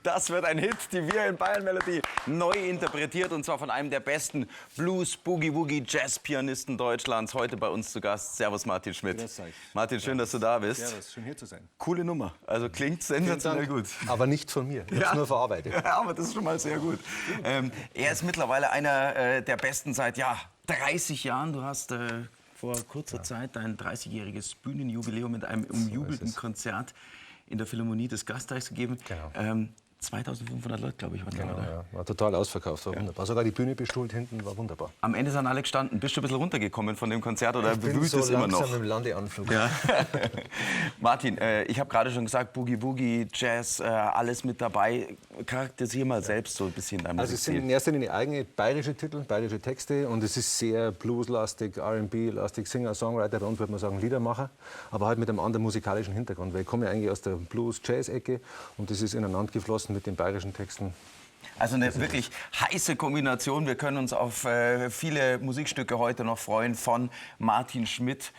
Das wird ein Hit, die wir in Bayern Melodie neu interpretiert, und zwar von einem der besten Blues, Boogie Woogie, Jazz-Pianisten Deutschlands. Heute bei uns zu Gast. Servus Martin Schmidt. Grüß euch. Martin, schön, dass du da bist. Servus, schön hier zu sein. Coole Nummer. Also klingt sensationell gut. Aber nicht von mir. Ich habe es nur verarbeitet. Ja, aber das ist schon mal sehr gut. Er ist mittlerweile einer der besten seit 30 Jahren. Du hast vor kurzer Zeit dein 30-jähriges Bühnenjubiläum mit einem umjubelten Konzert in der Philharmonie des Gasteils gegeben. Genau. 2500 Leute, glaube ich, waren da, Genau, oder? ja. War total ausverkauft, war wunderbar. Sogar die Bühne bestuhlt hinten, war wunderbar. Am Ende sind alle gestanden. Bist du ein bisschen runtergekommen von dem Konzert oder Ich bin bemüht so es immer noch? langsam im Landeanflug. Ja. Martin, ich habe gerade schon gesagt, Boogie Woogie, Jazz, alles mit dabei. Charakterisier mal selbst so ein bisschen dein Also es sind in erster Linie eigene bayerische Titel, bayerische Texte, und es ist sehr blueslastig, R&B-lastig, Singer-Songwriter, bei uns würde man sagen Liedermacher, aber halt mit einem anderen musikalischen Hintergrund, weil ich komme ja eigentlich aus der Blues-Jazz-Ecke und das ist ineinander geflossen mit den bayerischen Texten. Also eine wirklich heiße Kombination. Wir können uns auf viele Musikstücke heute noch freuen von Martin Schmidt.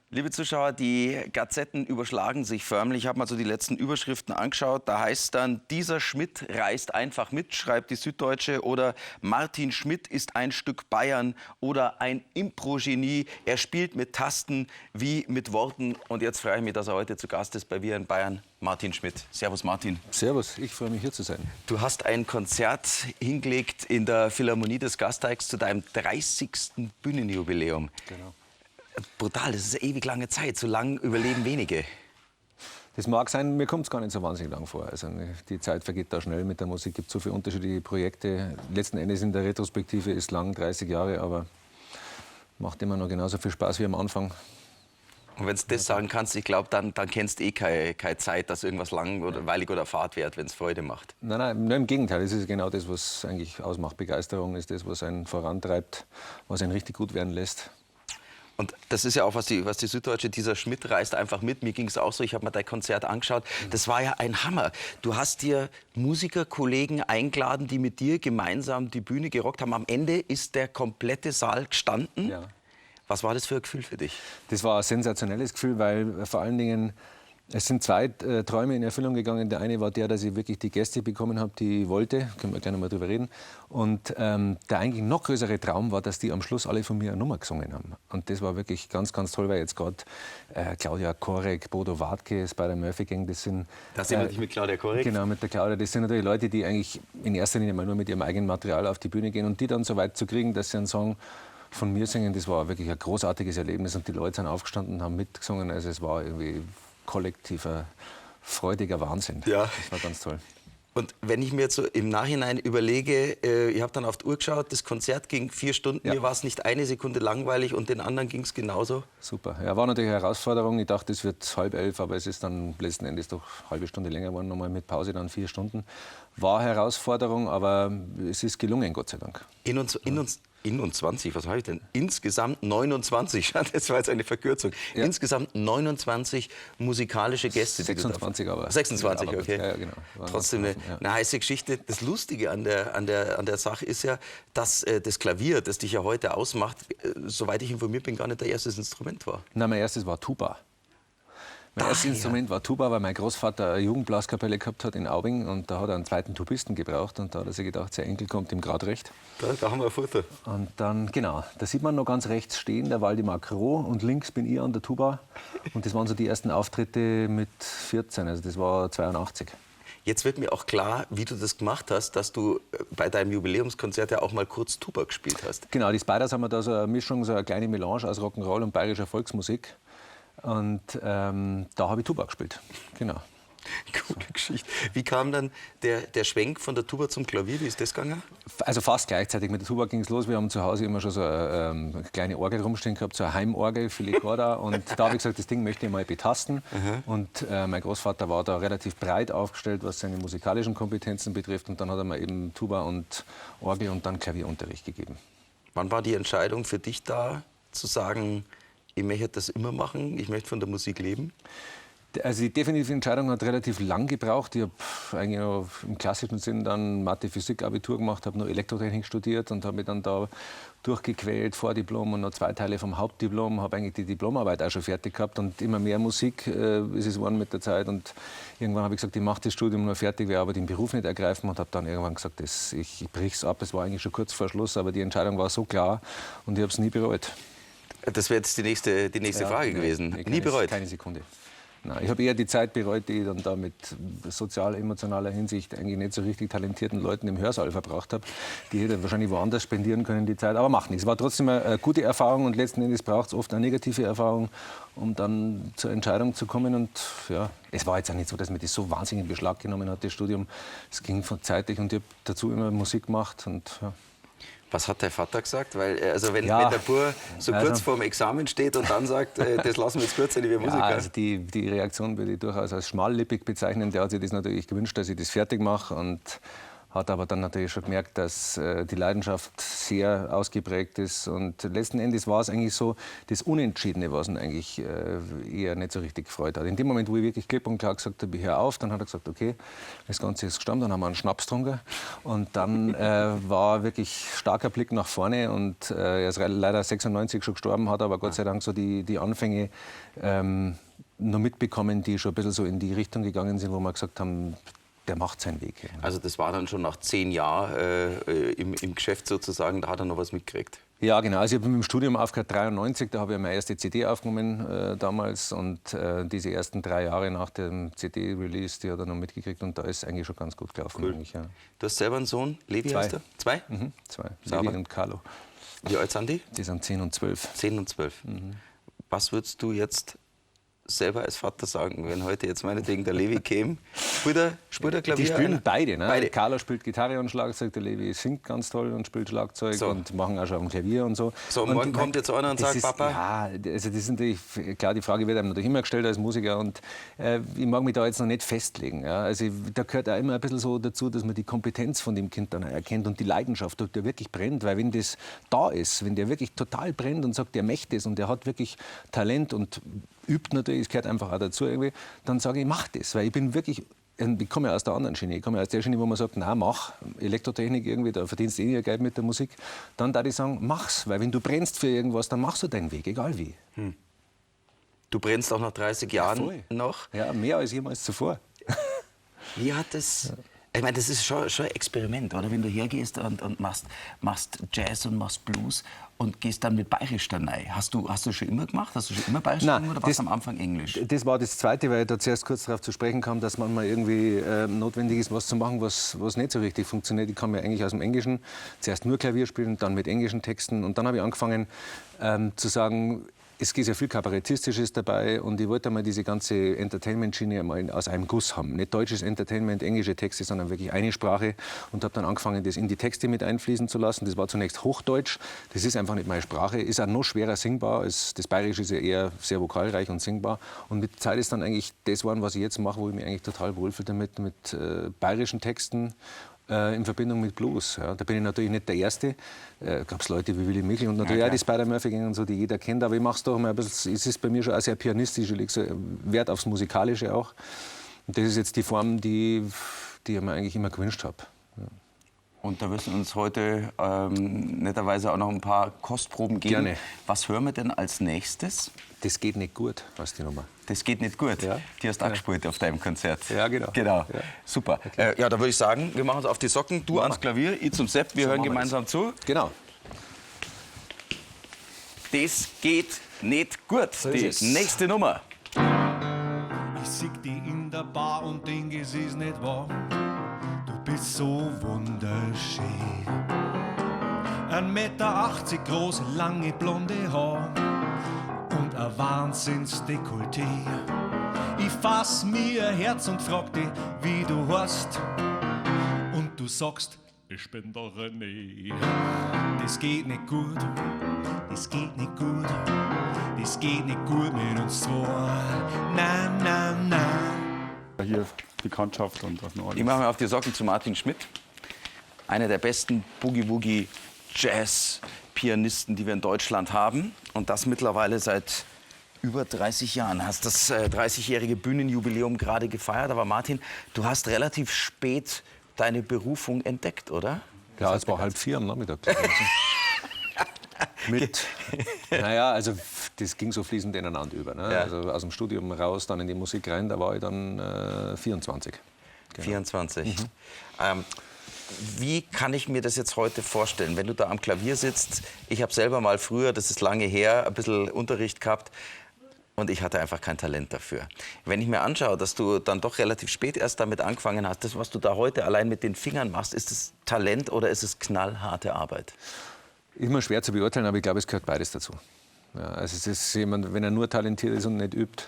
Liebe Zuschauer, die Gazetten überschlagen sich förmlich. Ich habe mal so die letzten Überschriften angeschaut. Da heißt dann, dieser Schmidt reist einfach mit, schreibt die Süddeutsche. Oder Martin Schmidt ist ein Stück Bayern. Oder ein Impro-Genie. Er spielt mit Tasten wie mit Worten. Und jetzt freue ich mich, dass er heute zu Gast ist bei Wir in Bayern. Martin Schmidt. Servus Martin. Servus, ich freue mich hier zu sein. Du hast ein Konzert hingelegt in der Philharmonie des Gasteils zu deinem 30. Bühnenjubiläum. Genau. Brutal, das ist eine ewig lange Zeit. So lang überleben wenige. Das mag sein, mir kommt es gar nicht so wahnsinnig lang vor. Also die Zeit vergeht da schnell mit der Musik, es gibt so viele unterschiedliche Projekte. Letzten Endes in der Retrospektive ist lang, 30 Jahre, aber macht immer noch genauso viel Spaß wie am Anfang. Und wenn du das sagen kannst, ich glaube, dann kennst du eh keine Zeit, dass irgendwas langweilig oder fad wird, wenn es Freude macht. Nein, im Gegenteil. Das ist genau das, was eigentlich ausmacht. Begeisterung ist das, was einen vorantreibt, was einen richtig gut werden lässt. Und das ist ja auch, was die Süddeutsche, dieser Schmidt reist einfach mit. Mir ging es auch so, ich habe mir dein Konzert angeschaut. Das war ja ein Hammer. Du hast dir Musikerkollegen eingeladen, die mit dir gemeinsam die Bühne gerockt haben. Am Ende ist der komplette Saal gestanden. Ja. Was war das für ein Gefühl für dich? Das war ein sensationelles Gefühl, weil vor allen Dingen es sind zwei Träume in Erfüllung gegangen. Der eine war der, dass ich wirklich die Gäste bekommen habe, die ich wollte. Können wir gerne mal drüber reden. Und der eigentlich noch größere Traum war, dass die am Schluss alle von mir eine Nummer gesungen haben. Und das war wirklich ganz, ganz toll, weil jetzt gerade Claudia Korek, Bodo Wartke, Spider-Murphy Gang, das sind... Das sind wir mit Claudia Korek? Genau, mit der Claudia. Das sind natürlich Leute, die eigentlich in erster Linie mal nur mit ihrem eigenen Material auf die Bühne gehen. Und die dann so weit zu kriegen, dass sie einen Song von mir singen, das war wirklich ein großartiges Erlebnis. Und die Leute sind aufgestanden und haben mitgesungen. Also es war irgendwie kollektiver, freudiger Wahnsinn. Ja. Das war ganz toll. Und wenn ich mir jetzt so im Nachhinein überlege, ich habe dann auf die Uhr geschaut, das Konzert ging 4 Stunden, Ja. mir war es nicht eine Sekunde langweilig und den anderen ging es genauso. Super. Ja, war natürlich eine Herausforderung. Ich dachte, es wird 10:30, aber es ist dann letzten Endes doch eine halbe Stunde länger geworden, nochmal mit Pause dann 4 Stunden. War eine Herausforderung, aber es ist gelungen, Gott sei Dank. 21, was habe ich denn? Insgesamt 29, das war jetzt eine Verkürzung. Ja. Insgesamt 29 musikalische Gäste. 26 aber. 26, aber okay. Ja, genau. War Trotzdem ganz offen, eine heiße Geschichte. Das Lustige an der Sache ist ja, dass das Klavier, das dich ja heute ausmacht, soweit ich informiert bin, gar nicht dein erstes Instrument war. Nein, mein erstes war Tuba. Mein erstes Instrument war Tuba, weil mein Großvater eine Jugendblaskapelle gehabt hat in Aubing und da hat er einen zweiten Tubisten gebraucht und da hat er sich gedacht, sein Enkel kommt ihm gerade recht. Da haben wir ein Foto. Und dann, genau, da sieht man noch ganz rechts stehen, der Waldemar Kroh und links bin ich an der Tuba und das waren so die ersten Auftritte mit 14, also das war 82. Jetzt wird mir auch klar, wie du das gemacht hast, dass du bei deinem Jubiläumskonzert ja auch mal kurz Tuba gespielt hast. Genau, die Spiders haben wir da so eine Mischung, so eine kleine Melange aus Rock'n'Roll und bayerischer Volksmusik. Und da habe ich Tuba gespielt. Genau. Gute Geschichte. Wie kam dann der Schwenk von der Tuba zum Klavier? Wie ist das gegangen? Also fast gleichzeitig. Mit der Tuba ging es los. Wir haben zu Hause immer schon so eine kleine Orgel rumstehen gehabt, so eine Heimorgel, Filicorda. Und da habe ich gesagt, das Ding möchte ich mal betasten. Und mein Großvater war da relativ breit aufgestellt, was seine musikalischen Kompetenzen betrifft. Und dann hat er mir eben Tuba und Orgel und dann Klavierunterricht gegeben. Wann war die Entscheidung für dich da, zu sagen, ich möchte das immer machen, ich möchte von der Musik leben? Also die definitive Entscheidung hat relativ lang gebraucht. Ich habe eigentlich noch im klassischen Sinn dann Mathe-Physik-Abitur gemacht, habe noch Elektrotechnik studiert und habe mich dann da durchgequält, Vordiplom und noch 2 Teile vom Hauptdiplom. Habe eigentlich die Diplomarbeit auch schon fertig gehabt und immer mehr Musik ist es geworden mit der Zeit. Und irgendwann habe ich gesagt, ich mache das Studium nur fertig, werde aber den Beruf nicht ergreifen und habe dann irgendwann gesagt, ich brich es ab. Es war eigentlich schon kurz vor Schluss, aber die Entscheidung war so klar und ich habe es nie bereut. Das wäre jetzt die nächste Frage gewesen. Nie bereut? Keine Sekunde. Nein, ich habe eher die Zeit bereut, die ich dann da mit sozial-emotionaler Hinsicht eigentlich nicht so richtig talentierten Leuten im Hörsaal verbracht habe. Die hätte wahrscheinlich woanders spendieren können, die Zeit. Aber macht nichts. Es war trotzdem eine gute Erfahrung und letzten Endes braucht es oft eine negative Erfahrung, um dann zur Entscheidung zu kommen. Und ja, es war jetzt auch nicht so, dass mir das so wahnsinnig in Beschlag genommen hat, das Studium. Es ging von zeitlich und ich habe dazu immer Musik gemacht. Und, ja. Was hat der Vater gesagt? Weil, also wenn der Bub so kurz vorm Examen steht und dann sagt, das lassen wir jetzt kurz, liebe Musiker. Also die Reaktion würde ich durchaus als schmallippig bezeichnen. Der hat sich das natürlich gewünscht, dass ich das fertig mache. Und hat aber dann natürlich schon gemerkt, dass die Leidenschaft sehr ausgeprägt ist. Und letzten Endes war es eigentlich so, das Unentschiedene, was ihn eigentlich eher nicht so richtig gefreut hat. In dem Moment, wo ich wirklich klipp und klar gesagt habe, ich höre auf, dann hat er gesagt, okay, das Ganze ist gestorben, dann haben wir einen Schnaps getrunken. Und dann war wirklich starker Blick nach vorne. Und er ist leider 96 schon gestorben, hat aber Gott sei Dank so die Anfänge noch mitbekommen, die schon ein bisschen so in die Richtung gegangen sind, wo wir gesagt haben, der macht seinen Weg. Also das war dann schon nach 10 Jahren im Geschäft sozusagen, da hat er noch was mitgekriegt? Ja, genau. Also ich habe mit dem Studium aufgehört 93, da habe ich meine erste CD aufgenommen damals und diese ersten 3 Jahre nach dem CD-Release, die hat er noch mitgekriegt und da ist eigentlich schon ganz gut gelaufen. Cool. Ja. Du hast selber einen Sohn, Levi heißt er? 2? 2, Levi und Carlo. Wie alt sind die? Die sind 10 und 12. 10 und 12. Was würdest du jetzt selber als Vater sagen, wenn heute jetzt meinetwegen der Levi käme? Spielt er Klavier? Die spielen beide, ne? Beide. Carlo spielt Gitarre und Schlagzeug, der Levi singt ganz toll und spielt Schlagzeug und machen auch schon am Klavier und so. So, und morgen kommt jetzt einer und sagt, Papa? Ja, also das ist natürlich, klar, die Frage wird einem natürlich immer gestellt als Musiker und ich mag mich da jetzt noch nicht festlegen. Ja? Also da gehört auch immer ein bisschen so dazu, dass man die Kompetenz von dem Kind dann erkennt und die Leidenschaft, ob der wirklich brennt, weil wenn das da ist, wenn der wirklich total brennt und sagt, der möchte es und der hat wirklich Talent und übt natürlich, es gehört einfach auch dazu irgendwie, dann sage ich, mach das, weil ich bin wirklich, ich komme ja aus der anderen Schiene, ich komme ja aus der Schiene, wo man sagt, na mach, Elektrotechnik irgendwie, da verdienst du eh Geld mit der Musik, dann darf ich sagen, mach's, weil wenn du brennst für irgendwas, dann machst du deinen Weg, egal wie. Du brennst auch nach 30 Jahren noch? Ja, mehr als jemals zuvor. Wie hat das... Ich meine, das ist schon ein Experiment, oder? Wenn du hergehst und machst Jazz und machst Blues und gehst dann mit Bayerisch da rein. Hast du schon immer gemacht? Hast du schon immer Bayerisch gesungen oder warst du am Anfang Englisch? Das war das Zweite, weil ich da zuerst kurz darauf zu sprechen kam, dass manchmal irgendwie notwendig ist, was zu machen, was nicht so richtig funktioniert. Ich kam ja eigentlich aus dem Englischen, zuerst nur Klavier spielen, dann mit englischen Texten. Und dann habe ich angefangen zu sagen, es geht sehr viel Kabarettistisches dabei und ich wollte einmal diese ganze Entertainment-Schiene einmal aus einem Guss haben. Nicht deutsches Entertainment, englische Texte, sondern wirklich eine Sprache und habe dann angefangen, das in die Texte mit einfließen zu lassen. Das war zunächst Hochdeutsch, das ist einfach nicht meine Sprache, ist auch noch schwerer singbar. Das Bayerische ist ja eher sehr vokalreich und singbar und mit der Zeit ist dann eigentlich das geworden, was ich jetzt mache, wo ich mich eigentlich total wohlfühle damit, mit bayerischen Texten. In Verbindung mit Blues. Ja. Da bin ich natürlich nicht der Erste. Gab es Leute wie Willy Michel und natürlich auch die Spider-Murphy-Gang und so, die jeder kennt. Aber ich mache es doch mal ein bisschen, es ist bei mir schon auch sehr pianistisch, ich lege so Wert aufs Musikalische auch. Und das ist jetzt die Form, die ich mir eigentlich immer gewünscht habe. Ja. Und da wirst du uns heute netterweise auch noch ein paar Kostproben geben. Gerne. Was hören wir denn als nächstes? Das geht nicht gut, was die Nummer. Das geht nicht gut. Ja. Die hast du auch gespielt auf deinem Konzert. Ja, genau. Ja. Super. Okay. Ja, da würde ich sagen, wir machen uns auf die Socken. Du ans Klavier, ich zum Sepp. Wir hören gemeinsam zu. Genau. Das geht nicht gut. So die ist es. nächste Nummer. Ich sieh die in der Bar und denk, es ist nicht wahr. Du bist so wunderschön. 1,80 Meter groß, lange blonde Haar und ein Wahnsinns-Dekolleté. Ich fass mir ein Herz und frag dich, wie du heißt. Und du sagst, ich bin der René. Das geht nicht gut, das geht nicht gut, das geht nicht gut mit uns zwei. Nein, nein, nein. Hier Bekanntschaft und was noch alles. Ich mache mir auf die Socken zu Martin Schmidt. Einer der besten Boogie-Woogie-Jazz-Pianisten, die wir in Deutschland haben. Und das mittlerweile seit über 30 Jahren, hast das 30-jährige Bühnenjubiläum gerade gefeiert. Aber Martin, du hast relativ spät deine Berufung entdeckt, oder? Ja, es war 3:30 am Nachmittag. Naja, also das ging so fließend ineinander über. Ne? Ja. Also aus dem Studium raus, dann in die Musik rein, da war ich dann 24. Genau. 24. Wie kann ich mir das jetzt heute vorstellen, wenn du da am Klavier sitzt? Ich habe selber mal früher, das ist lange her, ein bisschen Unterricht gehabt und ich hatte einfach kein Talent dafür. Wenn ich mir anschaue, dass du dann doch relativ spät erst damit angefangen hast, das, was du da heute allein mit den Fingern machst, ist es Talent oder ist es knallharte Arbeit? Immer schwer zu beurteilen, aber ich glaube, es gehört beides dazu. Ja, also es ist jemand, wenn er nur talentiert ist und nicht übt,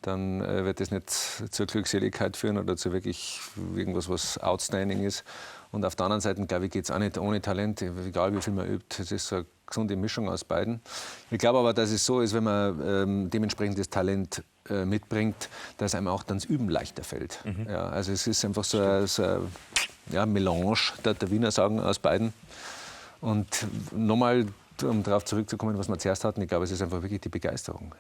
dann wird das nicht zur Glückseligkeit führen oder zu wirklich irgendwas, was outstanding ist. Und auf der anderen Seite, glaube ich, geht es auch nicht ohne Talent, egal wie viel man übt. Es ist so eine gesunde Mischung aus beiden. Ich glaube aber, dass es so ist, wenn man dementsprechend das Talent mitbringt, dass einem auch dann das Üben leichter fällt. Ja, also es ist einfach so ein Melange, der Wiener sagen, aus beiden. Und nochmal, um darauf zurückzukommen, was wir zuerst hatten, ich glaube, es ist einfach wirklich die Begeisterung.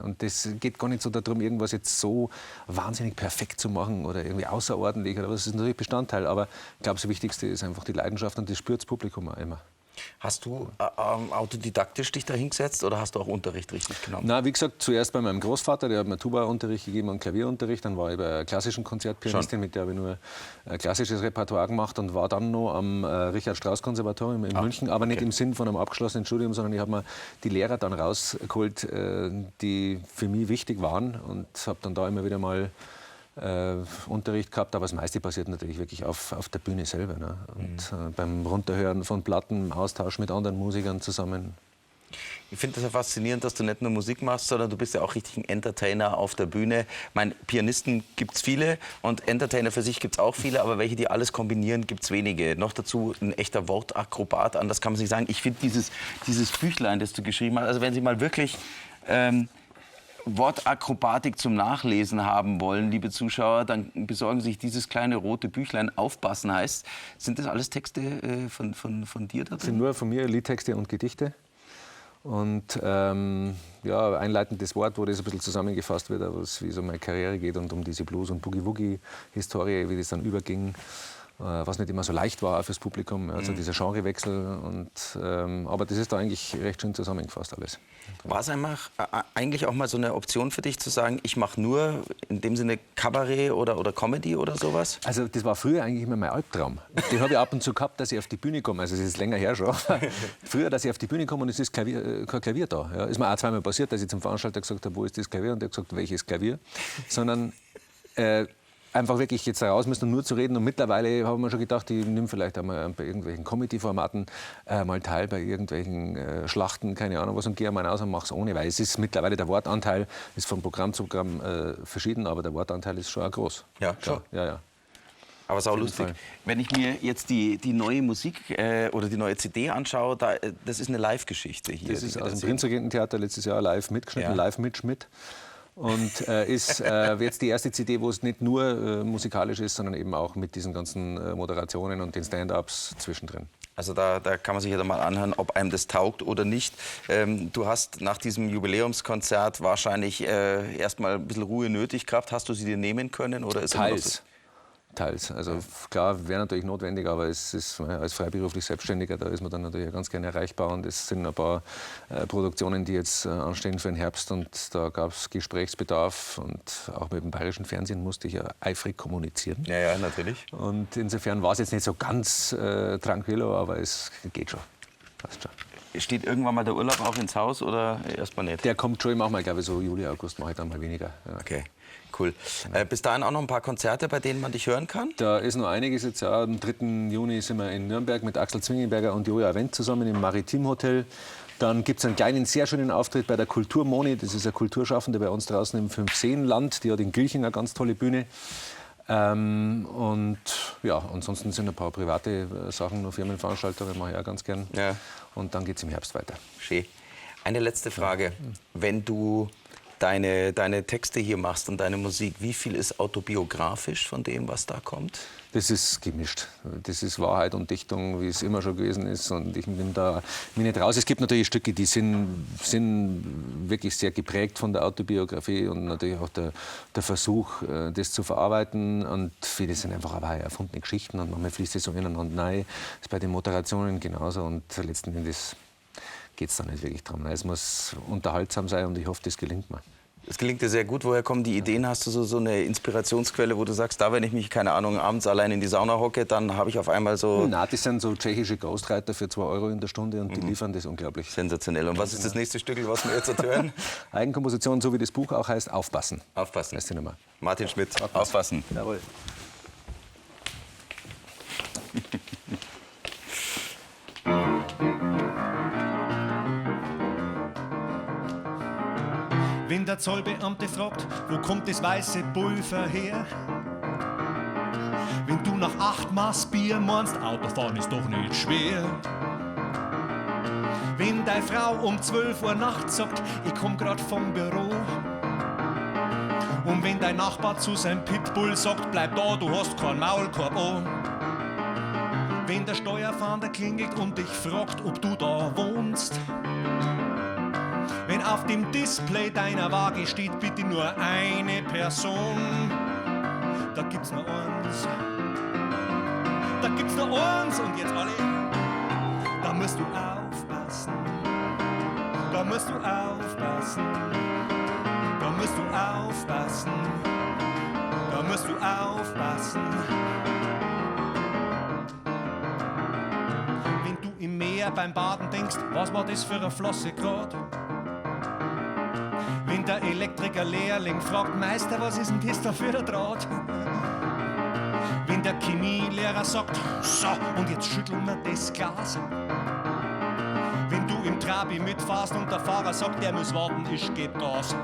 Und das geht gar nicht so darum, irgendwas jetzt so wahnsinnig perfekt zu machen oder irgendwie außerordentlich. Oder was. Das ist natürlich Bestandteil, aber ich glaube, das Wichtigste ist einfach die Leidenschaft und das spürt das Publikum auch immer. Hast du autodidaktisch dich da hingesetzt oder hast du auch Unterricht richtig genommen? Na, wie gesagt, zuerst bei meinem Großvater, der hat mir Tuba-Unterricht gegeben und Klavierunterricht. Dann war ich bei einer klassischen Konzertpianistin, mit der habe ich nur klassisches Repertoire gemacht und war dann noch am Richard-Strauss-Konservatorium in München, aber nicht im Sinn von einem abgeschlossenen Studium, sondern ich habe mir die Lehrer dann rausgeholt, die für mich wichtig waren und habe dann da immer wieder mal Unterricht gehabt, aber das meiste passiert natürlich wirklich auf der Bühne selber. Ne? Und beim Runterhören von Platten, im Austausch mit anderen Musikern zusammen. Ich finde das ja faszinierend, dass du nicht nur Musik machst, sondern du bist ja auch richtig ein Entertainer auf der Bühne. Ich meine, Pianisten gibt es viele und Entertainer für sich gibt es auch viele, aber welche, die alles kombinieren, gibt es wenige. Noch dazu ein echter Wortakrobat, anders kann man sich sagen. Ich finde dieses Büchlein, das du geschrieben hast, also wenn Sie mal wirklich Wortakrobatik zum Nachlesen haben wollen, liebe Zuschauer, dann besorgen Sie sich dieses kleine rote Büchlein. Aufpassen heißt. Sind das alles Texte von dir da drin? Das sind nur von mir Liedtexte und Gedichte. Und einleitendes Wort, wo das ein bisschen zusammengefasst wird, wie es um meine Karriere geht und um diese Blues- und Boogie-Woogie-Historie, wie das dann überging. Was nicht immer so leicht war fürs Publikum, also dieser Genrewechsel. Aber das ist da eigentlich recht schön zusammengefasst alles. War es eigentlich auch mal so eine Option für dich zu sagen, ich mache nur in dem Sinne Kabarett oder Comedy oder sowas? Also das war früher eigentlich immer mein Albtraum. Den habe ich ab und zu gehabt, dass ich auf die Bühne komme. Also es ist länger her schon. Früher, dass ich auf die Bühne komme und es ist kein Klavier da. Ja, ist mir auch zweimal passiert, dass ich zum Veranstalter gesagt habe, wo ist das Klavier? Und der hat gesagt, welches Klavier? Sondern einfach wirklich jetzt raus müssen, um nur zu reden. Und mittlerweile habe ich mir schon gedacht, ich nehme vielleicht einmal bei irgendwelchen Comedy-Formaten mal teil, bei irgendwelchen Schlachten, keine Ahnung was, und gehe einmal raus und mache es ohne. Weil es ist mittlerweile, der Wortanteil ist von Programm zu Programm verschieden, aber der Wortanteil ist schon auch groß. Ja, schon. Ja. Aber sau lustig. Wenn ich mir jetzt die neue Musik oder die neue CD anschaue, das ist eine Live-Geschichte hier. Das ist aus dem Prinzregententheater letztes Jahr live mitgeschnitten, live mit Schmidt. Und ist jetzt die erste CD, wo es nicht nur musikalisch ist, sondern eben auch mit diesen ganzen Moderationen und den Stand-ups zwischendrin. Also da kann man sich ja dann mal anhören, ob einem das taugt oder nicht. Du hast nach diesem Jubiläumskonzert wahrscheinlich erst mal ein bisschen Ruhe nötig gehabt. Hast du sie dir nehmen können? Oder ist Teils. Also klar, wäre natürlich notwendig, aber es ist als freiberuflich Selbstständiger, da ist man dann natürlich ganz gerne erreichbar. Und es sind ein paar Produktionen, die jetzt anstehen für den Herbst. Und da gab es Gesprächsbedarf. Und auch mit dem Bayerischen Fernsehen musste ich ja eifrig kommunizieren. Ja, natürlich. Und insofern war es jetzt nicht so ganz tranquilo, aber es geht schon. Passt schon. Steht irgendwann mal der Urlaub auch ins Haus oder erstmal nicht? Der kommt schon, ich mache mal, glaube ich, so Juli, August mache ich dann mal weniger. Ja. Okay. Cool. Bis dahin auch noch ein paar Konzerte, bei denen man dich hören kann? Da ist noch einiges jetzt. Ja. Am 3. Juni sind wir in Nürnberg mit Axel Zwingenberger und Joja Wendt zusammen im Maritim Hotel. Dann gibt es einen kleinen, sehr schönen Auftritt bei der Kulturmoni. Das ist eine Kulturschaffende bei uns draußen im Fünfseenland. Die hat in Gilching eine ganz tolle Bühne. Und ja, ansonsten sind ein paar private Sachen, nur Firmenveranstaltungen mache ich auch ganz gern. Ja. Und dann geht es im Herbst weiter. Schön. Eine letzte Frage. Wenn du deine Texte hier machst und deine Musik, wie viel ist autobiografisch von dem, was da kommt? Das ist gemischt. Das ist Wahrheit und Dichtung, wie es immer schon gewesen ist. Und ich bin da nicht raus. Es gibt natürlich Stücke, die sind wirklich sehr geprägt von der Autobiografie und natürlich auch der Versuch, das zu verarbeiten. Und viele sind einfach aber erfundene Geschichten und manchmal fließt es so ineinander rein. Das ist bei den Moderationen genauso. Und letzten Endes geht es da nicht wirklich drum. Es muss unterhaltsam sein und ich hoffe, das gelingt mir. Es gelingt dir sehr gut. Woher kommen die Ideen? Hast du so eine Inspirationsquelle, wo du sagst, da wenn ich mich, keine Ahnung, abends allein in die Sauna hocke, dann habe ich auf einmal so... Nein, das sind so tschechische Ghostwriter für 2 Euro in der Stunde und die liefern das unglaublich. Sensationell. Und was ist das nächste Stück, was wir jetzt hören? Eigenkomposition, so wie das Buch auch heißt, Aufpassen. Aufpassen. Das ist die Nummer. Martin Schmidt, Aufpassen. Jawohl. Wenn der Zollbeamte fragt, wo kommt das weiße Pulver her? Wenn du nach 8 Maß Bier meinst, Autofahren ist doch nicht schwer. Wenn deine Frau um 12 Uhr nachts sagt, ich komm grad vom Büro. Und wenn dein Nachbar zu seinem Pitbull sagt, bleib da, du hast keinen Maulkorb an. Wenn der Steuerfahnder klingelt und dich fragt, ob du da wohnst. Wenn auf dem Display deiner Waage steht, bitte nur eine Person. Da gibt's nur eins. Da gibt's nur eins und jetzt alle. Da musst du aufpassen. Da musst du aufpassen. Da musst du aufpassen. Da musst du aufpassen. Wenn du im Meer beim Baden denkst, was war das für eine Flosse grad? Wenn der Elektriker-Lehrling fragt, Meister, was ist denn das da für ein Draht? Wenn der Chemielehrer sagt, so, und jetzt schütteln wir das Glas. Wenn du im Trabi mitfährst und der Fahrer sagt, der muss warten, ich geb Gas.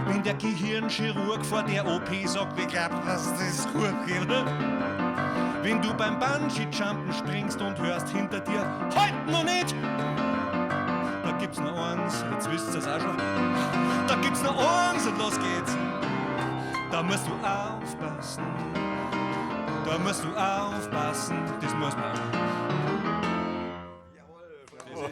Wenn der Gehirnchirurg vor der OP sagt, wie glaubt, was das gut geht, oder? Wenn du beim Bungee-Jumpen springst und hörst hinter dir, halt noch nicht! Da gibt's nur eins, jetzt wisst ihr's auch schon. Da gibt's nur eins und los geht's. Da musst du aufpassen. Da musst du aufpassen. Das muss man. Jawohl.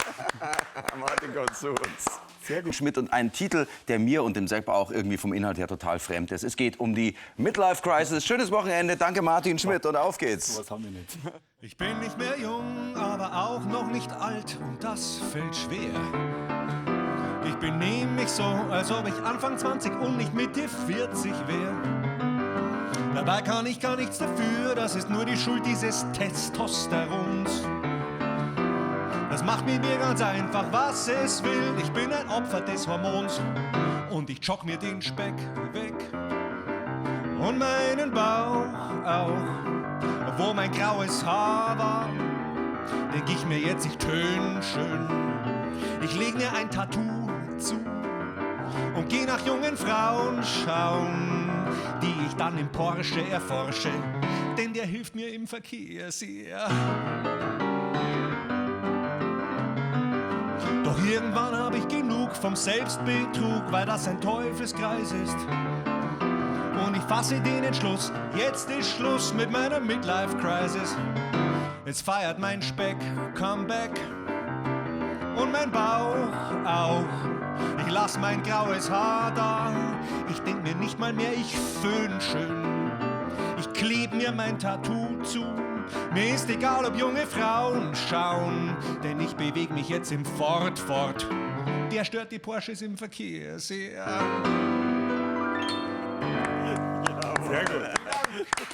Martin kommt zu uns. Sehr gut. Schmidt und ein Titel, der mir und dem Sepp auch irgendwie vom Inhalt her total fremd ist. Es geht um die Midlife Crisis. Schönes Wochenende. Danke Martin Schmidt und auf geht's. Was haben wir nicht? Ich bin nicht mehr jung, aber auch noch nicht alt und das fällt schwer. Ich benehme mich so, als ob ich Anfang 20 und nicht Mitte 40 wäre. Dabei kann ich gar nichts dafür, das ist nur die Schuld dieses Testosterons. Das macht mit mir ganz einfach, was es will. Ich bin ein Opfer des Hormons und ich jogg mir den Speck weg und meinen Bauch auch. Wo mein graues Haar war, denk ich mir jetzt, ich tön schön. Ich leg mir ein Tattoo zu und geh nach jungen Frauen schauen, die ich dann im Porsche erforsche, denn der hilft mir im Verkehr sehr. Doch irgendwann hab ich genug vom Selbstbetrug, weil das ein Teufelskreis ist. Und ich fasse den Entschluss, jetzt ist Schluss mit meiner Midlife-Crisis. Jetzt feiert mein Speck Comeback und mein Bauch auch. Ich lass mein graues Haar da, ich denk mir nicht mal mehr, ich föhn schön. Ich kleb mir mein Tattoo zu, mir ist egal, ob junge Frauen schauen, denn ich beweg mich jetzt im Ford. Der stört die Porsches im Verkehr sehr. Sehr gut.